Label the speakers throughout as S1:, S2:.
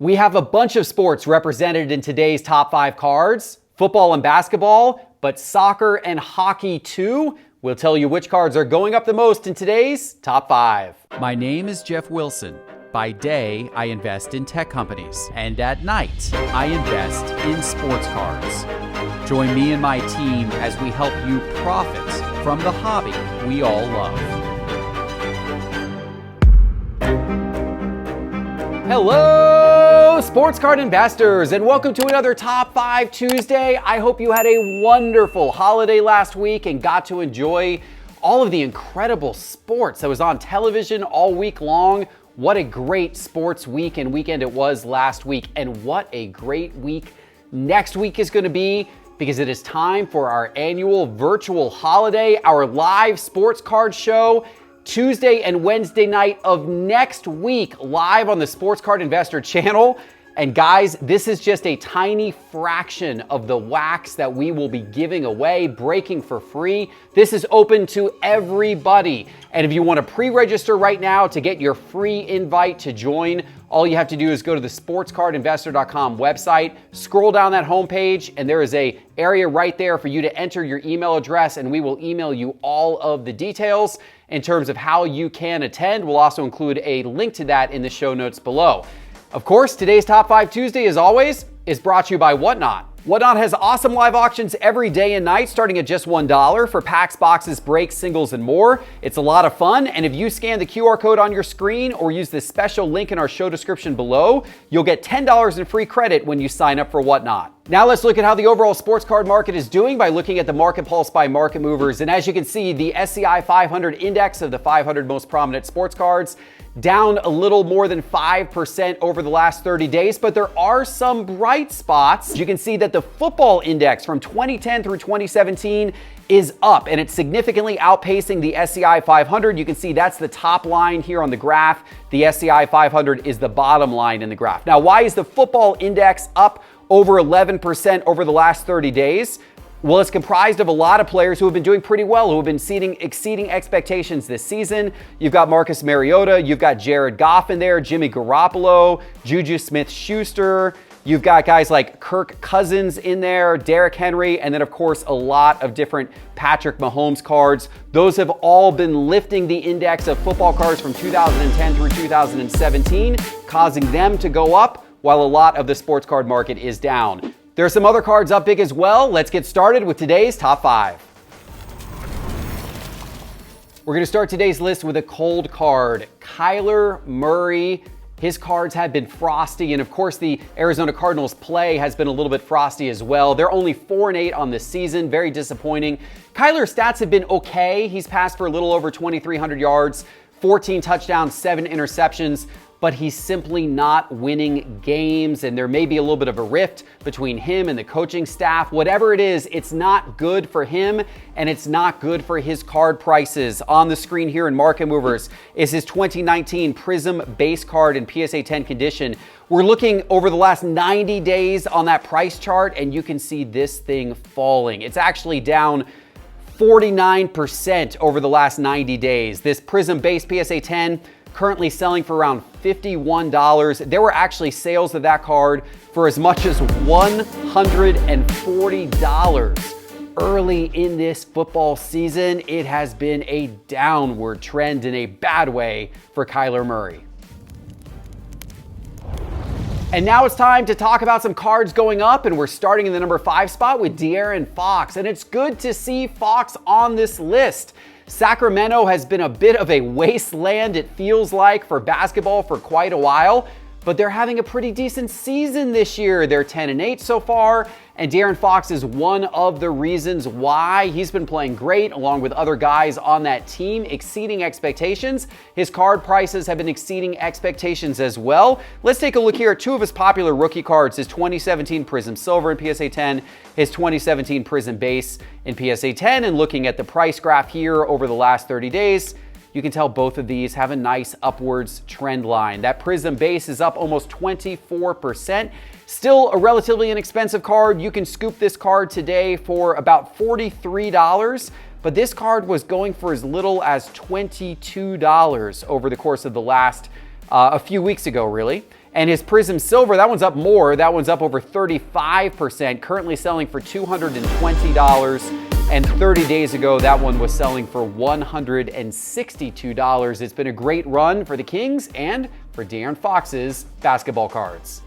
S1: We have a bunch of sports represented in today's top 5 cards, football and basketball, but soccer and hockey too. We'll tell you which cards are going up the most in today's top 5.
S2: My name is Geoff Wilson. By day, I invest in tech companies, and at night, I invest in sports cards. Join me and my team as we help you profit from the hobby we all love.
S1: Hello, sports card investors, and welcome to another Top 5 Tuesday. I hope you had a wonderful holiday last week and got to enjoy all of the incredible sports that was on television all week long. What a great sports week and weekend it was last week, and what a great week next week is going to be, because it is time for our annual virtual holiday, our live sports card show, Tuesday and Wednesday night of next week, live on the Sports Card Investor channel. And guys, this is just a tiny fraction of the wax that we will be giving away, breaking for free. This is open to everybody. And if you want to pre-register right now to get your free invite to join, all you have to do is go to the sportscardinvestor.com website, scroll down that homepage, and there is an area right there for you to enter your email address, and we will email you all of the details in terms of how you can attend. We'll also include a link to that in the show notes below. Of course, today's Top 5 Tuesday, as always, is brought to you by Whatnot. Whatnot has awesome live auctions every day and night, starting at just $1 for packs, boxes, breaks, singles, and more. It's a lot of fun, and if you scan the QR code on your screen or use this special link in our show description below, you'll get $10 in free credit when you sign up for Whatnot. Now let's look at how the overall sports card market is doing by looking at the market pulse by market movers. And as you can see, the SCI 500 index of the 500 most prominent sports cards down a little more than 5% over the last 30 days, but there are some bright spots. You can see that the football index from 2010 through 2017 is up, and it's significantly outpacing the SCI 500. You can see that's the top line here on the graph. The SCI 500 is the bottom line in the graph. Now, why is the football index up over 11% over the last 30 days? Well, it's comprised of a lot of players who have been doing pretty well, who have been exceeding expectations this season. You've got Marcus Mariota, you've got Jared Goff in there, Jimmy Garoppolo, Juju Smith-Schuster. You've got guys like Kirk Cousins in there, Derrick Henry, and then of course a lot of different Patrick Mahomes cards. Those have all been lifting the index of football cards from 2010 through 2017, causing them to go up while a lot of the sports card market is down. There are some other cards up big as well. Let's get started with today's top 5. We're going to start today's list with a cold card. Kyler Murray. His cards have been frosty, and of course the Arizona Cardinals play has been a little bit frosty as well. They're only 4-8 on this season, very disappointing. Kyler's stats have been okay. He's passed for a little over 2,300 yards, 14 touchdowns, 7 interceptions, but he's simply not winning games, and there may be a little bit of a rift between him and the coaching staff. Whatever it is, it's not good for him, and it's not good for his card prices. On the screen here in Market Movers is his 2019 Prism base card in PSA 10 condition. We're looking over the last 90 days on that price chart, and you can see this thing falling. It's actually down 49% over the last 90 days. This Prism base PSA 10 currently selling for around $51. There were actually sales of that card for as much as $140 early in this football season. It has been a downward trend in a bad way for Kyler Murray. And now it's time to talk about some cards going up, and we're starting in the number 5 spot with Darren Fox, and it's good to see Fox on this list. Sacramento has been a bit of a wasteland, it feels like, for basketball for quite a while, but they're having a pretty decent season this year. They're 10-8 so far, and Darren Fox is one of the reasons why. He's been playing great along with other guys on that team, exceeding expectations. His card prices have been exceeding expectations as well. Let's take a look here at 2 of his popular rookie cards, his 2017 Prism Silver in PSA 10, his 2017 Prism Base in PSA 10, and looking at the price graph here over the last 30 days, you can tell both of these have a nice upwards trend line. That Prism Base is up almost 24%. Still a relatively inexpensive card. You can scoop this card today for about $43, but this card was going for as little as $22 over the course of the last a few weeks ago, really. And his Prism Silver, that one's up more. That one's up over 35%, currently selling for $220. And 30 days ago, that one was selling for $162. It's been a great run for the Kings and for Darren Fox's basketball cards.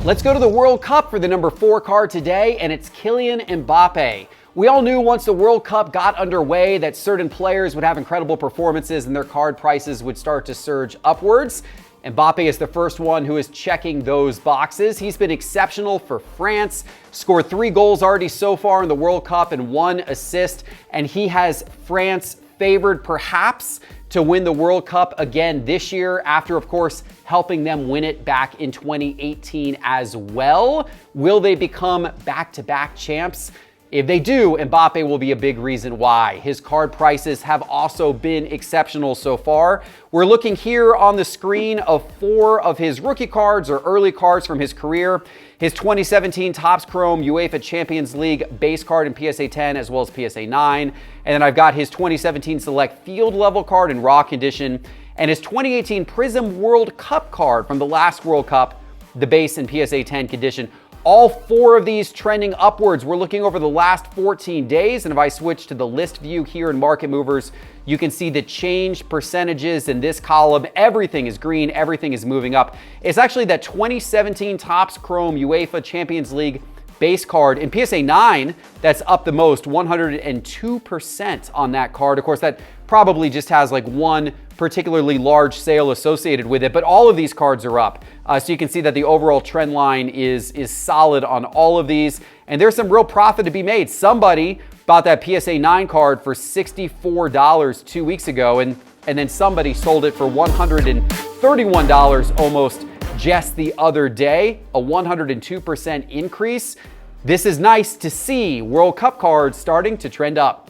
S1: Let's go to the World Cup for the number 4 card today, and it's Kylian Mbappe. We all knew once the World Cup got underway that certain players would have incredible performances and their card prices would start to surge upwards. Mbappe is the first one who is checking those boxes. He's been exceptional for France, scored 3 goals already so far in the World Cup and 1 assist, and he has France favored perhaps to win the World Cup again this year after, of course, helping them win it back in 2018 as well. Will they become back-to-back champs? If they do, Mbappe will be a big reason why. His card prices have also been exceptional so far. We're looking here on the screen of 4 of his rookie cards or early cards from his career. His 2017 Topps Chrome UEFA Champions League base card in PSA 10 as well as PSA 9. And then I've got his 2017 Select Field Level card in raw condition and his 2018 Prism World Cup card from the last World Cup, the base in PSA 10 condition. All 4 of these trending upwards. We're looking over the last 14 days. And if I switch to the list view here in Market Movers, you can see the change percentages in this column. Everything is green. Everything is moving up. It's actually that 2017 Topps Chrome UEFA Champions League base card in PSA 9 that's up the most, 102% on that card. Of course, that probably just has like one particularly large sale associated with it, but all of these cards are up. So you can see that the overall trend line is solid on all of these, and there's some real profit to be made. Somebody bought that PSA 9 card for $64 2 weeks ago, and then somebody sold it for $131 almost just the other day, a 102% increase. This is nice to see. World Cup cards starting to trend up.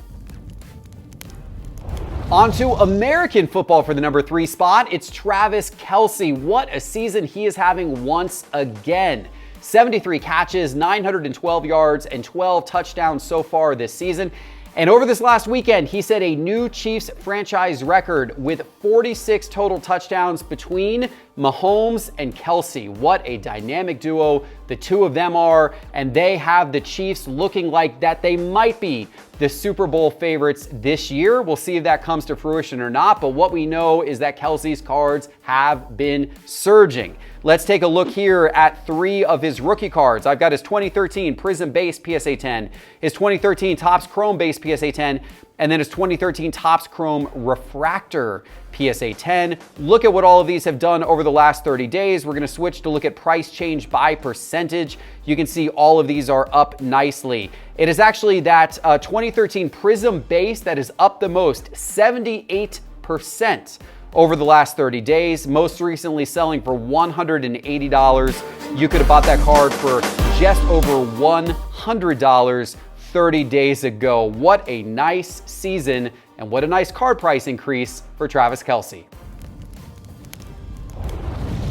S1: On to American football for the number 3 spot. It's Travis Kelce. What a season he is having once again. 73 catches, 912 yards, and 12 touchdowns so far this season. And over this last weekend, he set a new Chiefs franchise record with 46 total touchdowns between Mahomes and Kelce. What a dynamic duo the two of them are, and they have the Chiefs looking like that they might be the Super Bowl favorites this year. We'll see if that comes to fruition or not, but what we know is that Kelce's cards have been surging. Let's take a look here at 3 of his rookie cards. I've got his 2013 Prism Base PSA 10, his 2013 Topps Chrome Base PSA 10, and then his 2013 Topps Chrome Refractor PSA 10. Look at what all of these have done over the last 30 days. We're going to switch to look at price change by percentage. You can see all of these are up nicely. It is actually that 2013 Prism Base that is up the most, 78%. Over the last 30 days, most recently selling for $180. You could have bought that card for just over $100 30 days ago. What a nice season and what a nice card price increase for Travis Kelce.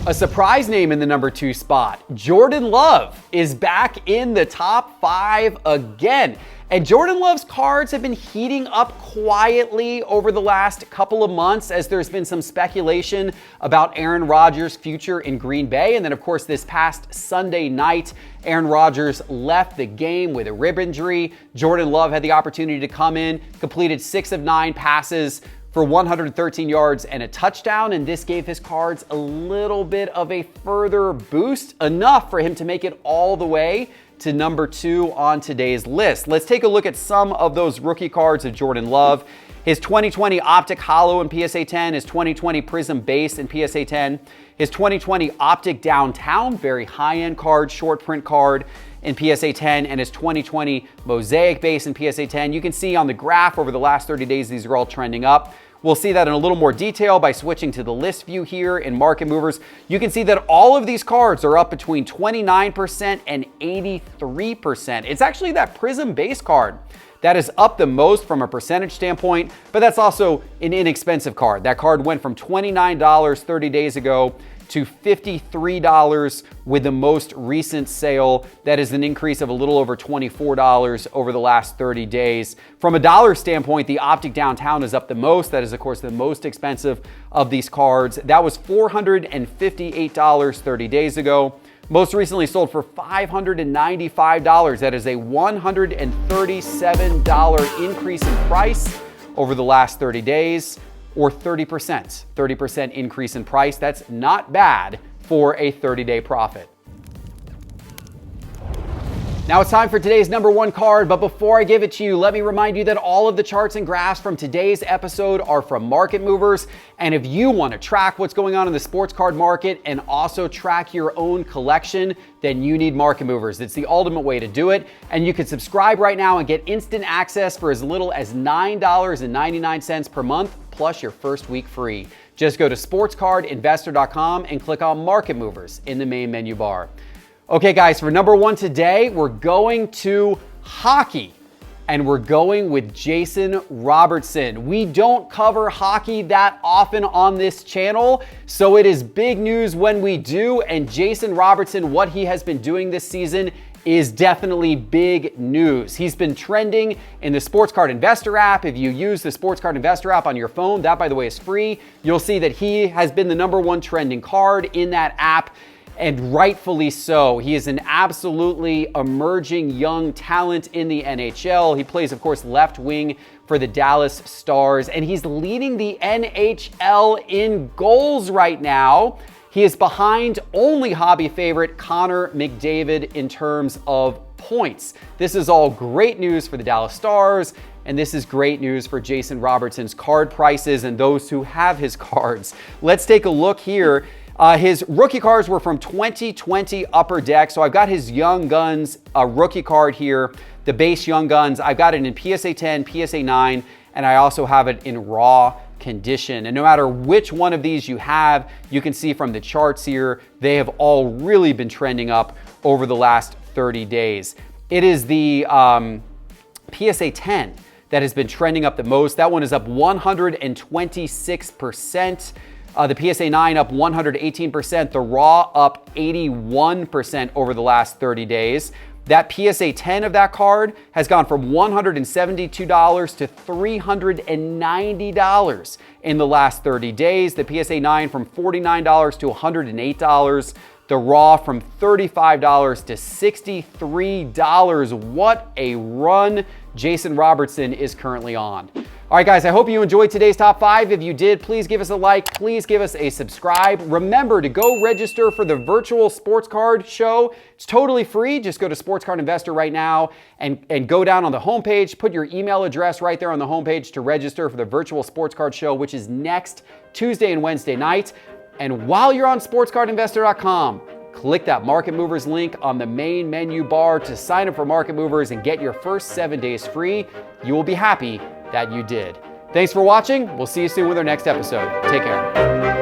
S1: A surprise name in the number 2 spot. Jordan Love is back in the top 5 again. And Jordan Love's cards have been heating up quietly over the last couple of months as there's been some speculation about Aaron Rodgers' future in Green Bay. And then, of course, this past Sunday night, Aaron Rodgers left the game with a rib injury. Jordan Love had the opportunity to come in, completed 6 of 9 passes for 113 yards and a touchdown, and this gave his cards a little bit of a further boost, enough for him to make it all the way to number 2 on today's list. Let's take a look at some of those rookie cards of Jordan Love. His 2020 Optic Hollow in PSA 10, his 2020 Prism Base in PSA 10, his 2020 Optic Downtown, very high-end card, short print card in PSA 10, and his 2020 Mosaic Base in PSA 10. You can see on the graph over the last 30 days, these are all trending up. We'll see that in a little more detail by switching to the list view here in Market Movers. You can see that all of these cards are up between 29% and 83%. It's actually that Prism Base card that is up the most from a percentage standpoint, but that's also an inexpensive card. That card went from $29 30 days ago to $53 with the most recent sale. That is an increase of a little over $24 over the last 30 days. From a dollar standpoint, the Optic Downtown is up the most. That is, of course, the most expensive of these cards. That was $458 30 days ago. Most recently sold for $595. That is a $137 increase in price over the last 30 days, or 30%. 30% increase in price. That's not bad for a 30-day profit. Now it's time for today's number one card, but before I give it to you, let me remind you that all of the charts and graphs from today's episode are from Market Movers. And if you want to track what's going on in the sports card market and also track your own collection, then you need Market Movers. It's the ultimate way to do it. And you can subscribe right now and get instant access for as little as $9.99 per month, plus your first week free. Just go to sportscardinvestor.com and click on Market Movers in the main menu bar. Okay, guys, for number one today, we're going to hockey, and we're going with Jason Robertson. We don't cover hockey that often on this channel, so it is big news when we do, and Jason Robertson, what he has been doing this season is definitely big news. He's been trending in the Sports Card Investor app. If you use the Sports Card Investor app on your phone, that, by the way, is free. You'll see that he has been the number one trending card in that app. And rightfully so. He is an absolutely emerging young talent in the NHL. He plays, of course, left wing for the Dallas Stars, and he's leading the NHL in goals right now. He is behind only hobby favorite Connor McDavid in terms of points. This is all great news for the Dallas Stars, and this is great news for Jason Robertson's card prices and those who have his cards. Let's take a look here. His rookie cards were from 2020 Upper Deck. So I've got his Young Guns rookie card here, the base Young Guns. I've got it in PSA 10, PSA 9, and I also have it in raw condition. And no matter which one of these you have, you can see from the charts here, they have all really been trending up over the last 30 days. It is the PSA 10 that has been trending up the most. That one is up 126%. The PSA 9 up 118%, the Raw up 81% over the last 30 days. That PSA 10 of that card has gone from $172 to $390 in the last 30 days. The PSA 9 from $49 to $108. The Raw from $35 to $63. What a run Jason Robertson is currently on. All right, guys, I hope you enjoyed today's top 5. If you did, please give us a like. Please give us a subscribe. Remember to go register for the virtual sports card show. It's totally free. Just go to Sports Card Investor right now and go down on the homepage. Put your email address right there on the homepage to register for the virtual sports card show, which is next Tuesday and Wednesday night. And while you're on sportscardinvestor.com, click that Market Movers link on the main menu bar to sign up for Market Movers and get your first 7 days free. You will be happy that you did. Thanks for watching. We'll see you soon with our next episode. Take care.